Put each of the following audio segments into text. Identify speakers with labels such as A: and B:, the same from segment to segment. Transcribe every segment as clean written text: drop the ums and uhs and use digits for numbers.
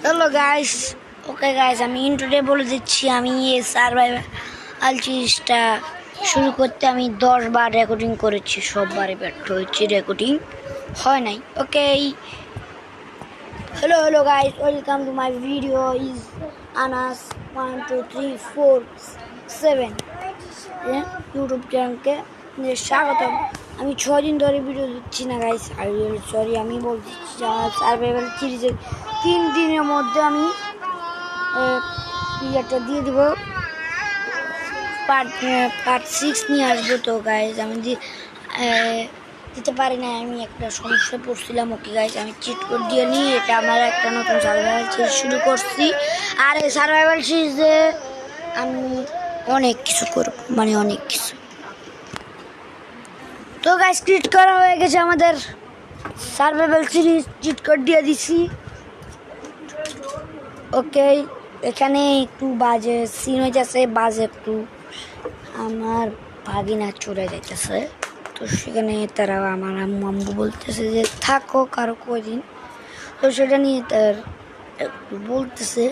A: Hello guys, okay guys, আমি ইন্ট্রোতে বলে দিচ্ছি। আমি এই সার্ভাইভাল চিজটা শুরু করতে আমি 10 বার রেকর্ডিং করেছি, সববারে ব্যর্থ হয়েছি, রেকর্ডিং হয় নাই। Okay, hello guys, welcome to my video is Anas 1 2 3 4 7 YouTube চ্যানেলকে স্বাগতম। আমি 6 দিন ধরে ভিডিও দিচ্ছি না গাইস, আর সরি। আমি বলছি সার্ভাইভাল সিরিজের 3 দিনের মধ্যে আমি একটা দিয়ে দিব, পার্ট 6 নিয়ে আসবো। তো গাইস আমি দিতে পারি না, আমি একটা সমস্যা পড়ছিলাম। ওকে গাইস, আমি চিট কোড দিয়ে নিয়ে এটা আমার একটা নতুন সার্ভাইভাল সিরিজ শুরু করছি। আর এই সার্ভাইভাল সিরিজে আমি অনেক কিছু করব, মানে অনেক কিছু। তো গাইস, ক্রিয়েট করা হয়ে গেছে আমাদের সার্ভাইভাল সিরিজ, চিট কোড দিয়ে দিছি। ওকে, এখানে একটু বাজে সিন হইতেছে, বাজে একটু আমার ভাগিনা চলে যাইতেছে। তো সেখানে তারা আমার আম্মু বলতেছে যে থাকো কারো কদিন, তো সেটা নিয়ে তার একটু বলতেছে।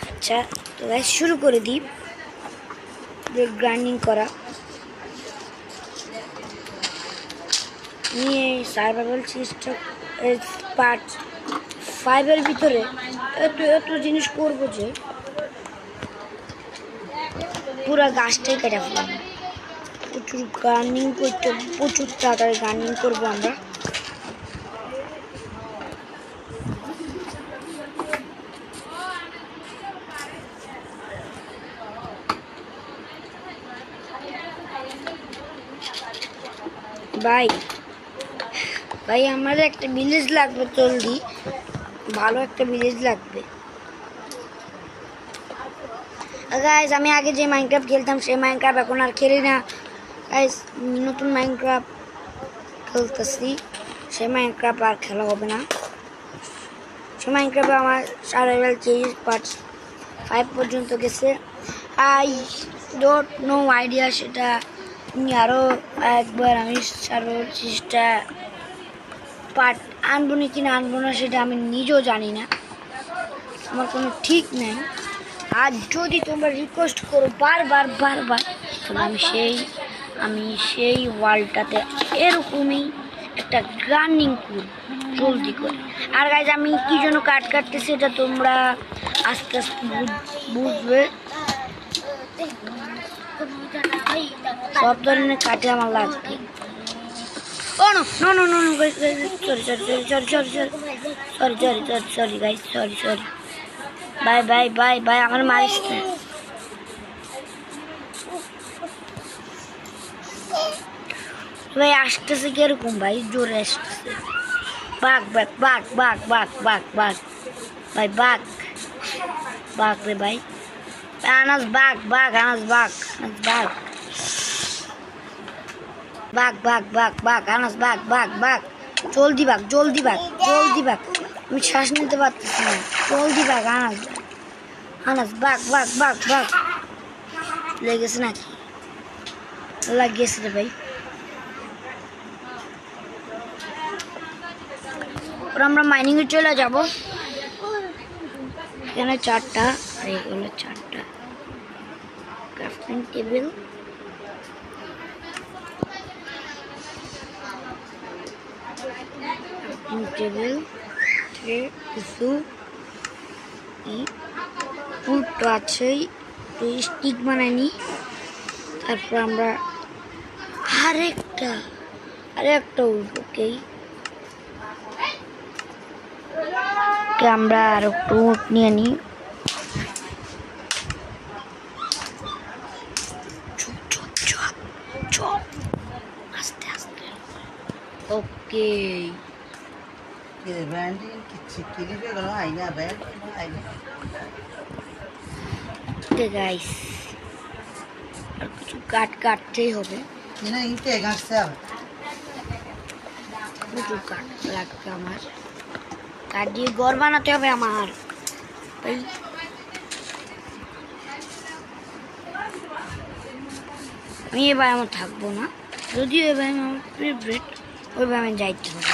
A: আচ্ছা, তো গাইস শুরু করে দিই গ্রাইন্ডিং করা নিয়ে। সার্ভাইভাল সিরিজটা পার্ট 5-এর ভিতরে এত জিনিস করবো যে পুরা গাছটাই কেটে ফেলাম। প্রচুর গার্নিং করতে, প্রচুর তাড়াতাড়ি গার্নিং করবো আমরা। ভাই আমাদের একটা ভিলেজ লাগবে, জলদি ভালো একটা ভিলেজ লাগবে। গাইস, আমি আগে যে মাইনক্রাফট খেলতাম সেই মাইনক্রাফট এখন আর খেলি না গাইস। নতুন মাইনক্রাফট খেলতেছি, সেই মাইনক্রাফট আর খেলা হবে না। সেই মাইনক্রাফটে আমার সার্ভাইভাল সিরিজ পার্ট 5 পর্যন্ত গেছে। আই ডোন্ট নো আইডিয়া সেটা আরও একবার আমি সার্ভাইভাল সিরিজটা পার্ট আনবো না কিনা আনবো না সেটা আমি নিজেও জানি না, আমার কোনো ঠিক নেই। আর যদি তোমরা রিকোয়েস্ট করো বারবার তাহলে আমি সেই ওয়ার্ল্ডটাতে এরকমই একটা গার্নিং করব জলদি করে। আর গাইজ, আমি কি জন্য কাটতেছি এটা তোমরা আস্তে আস্তে বুঝবে। সব ধরনের কাটে আমার লাগবে। Oh no sorry guys, sorry বাই আমার মারিস না। ভাই আসতেছে কিরকম, ভাই জোরে আসতেছে। বাঘ ভাই, বাঘ রে ভাই, আনাস বাঘ আনাস বাঘ, জলদি বাঘ। আমি শ্বাস নিতে পারতেছি না, জলদি বাঘ আনাস বাঘ লেগেছে নাকি? লাগিয়েছে রে ভাই। আমরা মাইনিংয়ে চলে যাব। এখানে 4টা আর এগুলো 4টা ক্রাফটিং টেবিল। কিছু উড তো আছেই, তো স্টিক বানাইনি। তারপর আমরা আরেকটা উড। ওকে, আমরা আর একটু উড নিয়ে নিই। আস্তে ওকে, গাইস আর কিছু কাটতেই হবে, প্রচুর কাঠ লাগবে আমার। কাঠ দিয়ে ঘর বানাতে হবে আমার ভাই। আমি এবার আমার থাকবো না, যদিও এবার আমার ফেভারিট, ওইভাবে আমি যাইতে হবে।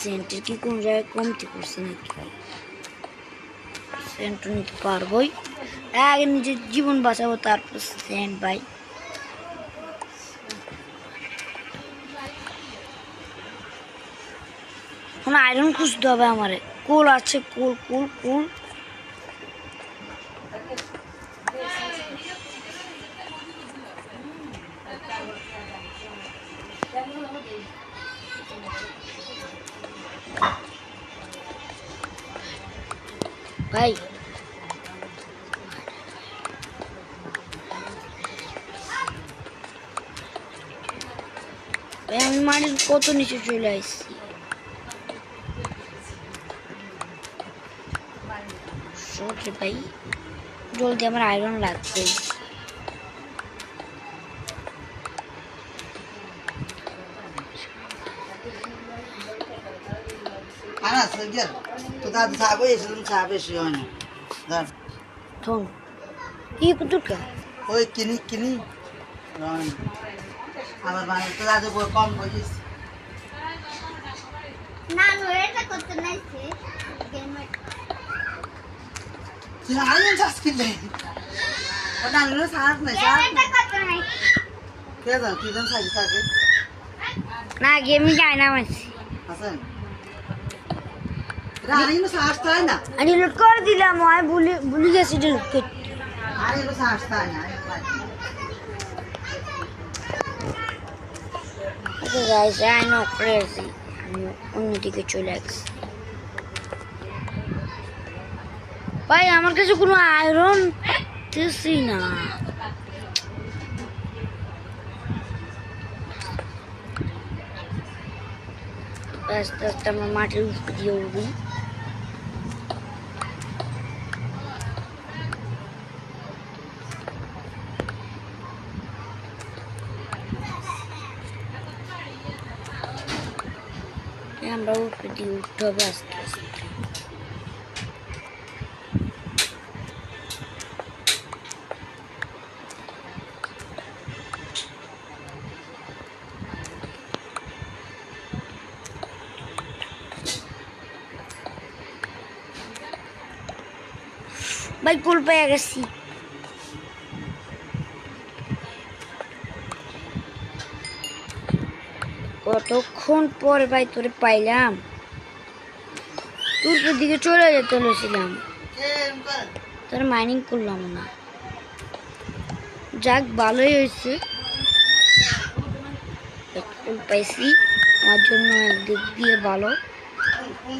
A: সেন্টের কি কোন জায়গায় কমতি করছে নাকি ভাই? সেন্ট নিতে পারবোই, আগে নিজের জীবন বাঁচাবো তারপর সেন্ট ভাই। কোনো আয়রন খুঁজতে হবে আমারে। কুল আছে, কুল কুল কুল। ভাই আমি মাটির কত নিচে চলে আসছি। ভাই জলদি আমার আয়রন লাগবে।
B: তো দাদু ছাগো এসে চা বেশি হয় না
A: থন কি কুতুকা
B: ওই কিনি কিনি আমার মানে তো দাদু কম বলিস
C: ನಾನು ಹೇಳ್ತಾ ಕೊಡ್ತೇನೆ
B: আইন চাষ কিনলে ওটা আনলো সাত নাই কে জান কি জান সাজি থাকে
A: না গেমিং আয়না মারছি।
B: হাসান আইন সাহস তাই না
A: আমি লুট করে দিলাম, আমি ভুলে গেছি লুট করতে।
B: আইন সাহস তাই না
A: গাইস আই নো ক্রেজি, আমি অন্যদিকে চলে গেছি। ভাই আমার কাছে কোনো আয়রন পাচ্ছি না। আস্তে আস্তে আমরা মাটির উপর দিয়ে উঠি। আমরা উপর দিয়ে উঠতে হবে আস্তে আস্তে। ভাই কুল পেয়ে গেছি। কতক্ষণ পরে ভাই তোরে পাইলাম। তোর দিকে চলে যেতে বলেছিলাম, তোর মাইনিং করলাম না। যাক ভালোই হয়েছে, কুল পাইছি, আমার জন্য একদিক দিয়ে ভালো।
B: কোন